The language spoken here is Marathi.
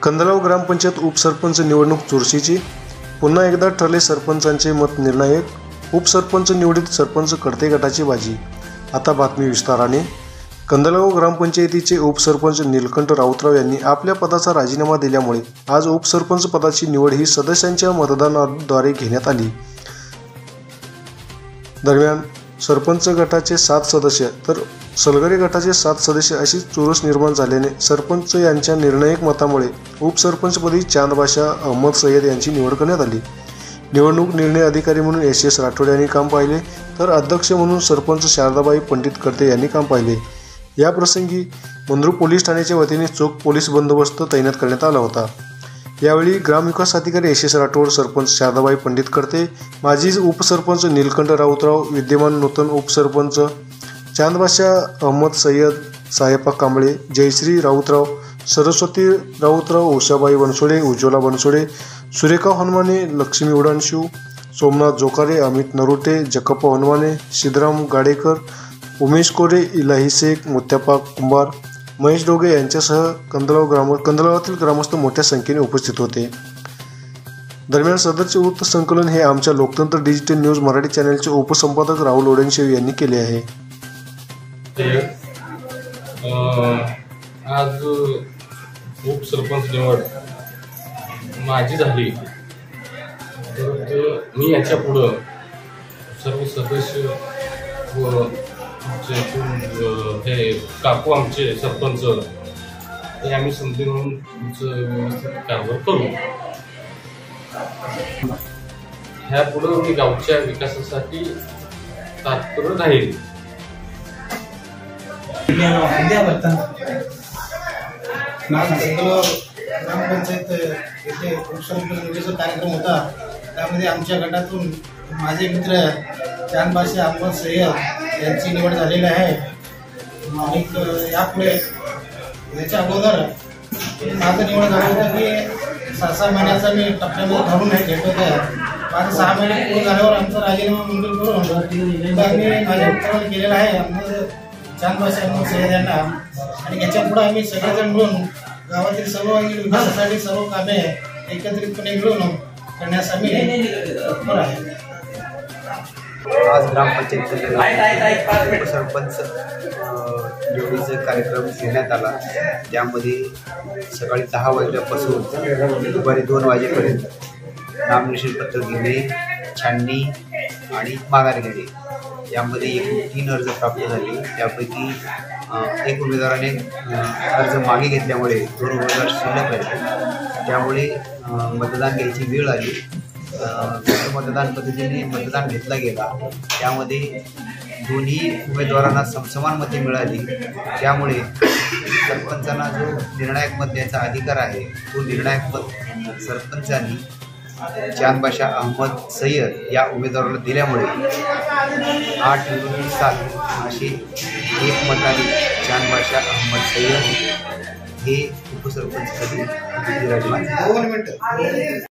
कंदलाव ग्रामपंचायत उपसरपंच निवडणूक चुरशीची। पुन्हा एकदा ठरले सरपंचांचे मत निर्णायक। उपसरपंच निवडीत सरपंच कडते गटाची बाजी। आता बातमी विस्ताराने। कंदलाव ग्रामपंचायतीचे उपसरपंच नीलकंठ राऊतराव यांनी आपल्या पदाचा राजीनामा दिल्यामुळे आज उपसरपंच पदाची निवड ही सदस्यांच्या मतदानाद्वारे घेण्यात आली। दरम्यान सरपंच गटाचे 7 सदस्य तर सलगरे गटाचे 7 सदस्य अशी चुरस निर्माण झाल्याने सरपंच यांच्या निर्णायक मतामुळे उपसरपंचपदी चांदबाशा अहमद सय्यद यांची निवड करण्यात आली। निवडणूक निर्णय अधिकारी म्हणून एस राठोड यांनी काम पाहिले, तर अध्यक्ष म्हणून सरपंच शारदाबाई पंडित कडते यांनी काम पाहिले। या प्रसंगी मंद्रुप पोलीस ठाण्याच्या वतीने चोख पोलीस बंदोबस्त तैनात करण्यात आला होता। यावेळी ग्रामविकास अधिकारी एस राठोड, सरपंच शारदाबाई पंडित कडते, माजी उपसरपंच नीलकंठ राऊतराव, विद्यमान नूतन उपसरपंच चांदबाशा अहमद सय्यद, साहेबा कांबळे, जयश्री राऊतराव, सरस्वती राऊतराव, उषाबाई बनसोडे, उज्ज्वला बनसोडे, सुरेखा हनुमाने, लक्ष्मी उडानशिव, सोमनाथ जोकारे, अमित नरोटे, जकप्पा हनुमाने, सिद्धराम गाडेकर, उमेश कोरे, इलाही शेख, मुत्याप्पा कुंभार, महेश डोगे यांच्यासह कंदलावातील ग्रामस्थ मोठ्या संख्येने उपस्थित होते। दरम्यान सदरचे वृत्त संकलन हे आमच्या लोकतंत्र डिजिटल न्यूज मराठी चॅनलचे उपसंपादक राहुल ओडेनशेव यांनी केले आहे। आज उपसरपंच निवड माझी झाली, तर मी याच्या पुढं सर्व सदस्य व हे काकू आमचे सरपंच हे आम्ही समजून व्यवस्थित कारभार करू। ह्या पुढं मी गावच्या विकासासाठी तात्पर राहील। ग्रामपंचायत येथे उपसरपंच निवडीचा कार्यक्रम होता। त्यामध्ये आमच्या गटातून माझे मित्र चांदबाशा अहमद सय्यद यांची निवड झालेली आहे। आणि यापुढे याच्या अगोदर माझं निवड झालं होतं की 6 महिन्याचा मी टप्प्यामध्ये घालून घेत होते। माझं 6 महिने पूर्ण झाल्यावर आमचा राजीनामा मंजूर करून आम्ही माझ्या उत्तरावर केलेला आहे चांदबाशा अहमद सय्यद यांना। आणि याच्या पुढे आम्ही सगळेजण मिळून गावातील सर्व विकासासाठी सर्व कामे एकत्रितपणे मिळून करण्यास आम्ही तत्पर आहे। आज ग्रामपंचायत उपसरपंच निवडीचा कार्यक्रम घेण्यात आला। त्यामध्ये सकाळी 10 वाजल्यापासून दुपारी 2 वाजेपर्यंत नामनिर्देशन पत्र घेणे, छाननी आणि माघार घेणे यामध्ये एकूण 3 अर्ज प्राप्त झाले। त्यापैकी एक उमेदवाराने अर्ज मागे घेतल्यामुळे 2 उमेदवार शिल्लक राहिले। त्यामुळे मतदान घ्यायची वेळ आली। मतदान पद्धतीने मतदान घेतला गेला। त्यामध्ये दोन्ही उमेदवारांना समसमान मते मिळाली। त्यामुळे सरपंचांना जो निर्णायक मत द्यायचा अधिकार आहे तो निर्णायक मत सरपंचांनी चांदबाशा अहमद सय्यद या उमेदवाराला दिल्यामुळे 8-7 असे एकमताने चांदबाशा अहमद सय्यद हे उपसरपंचपदी विराजमान झाले।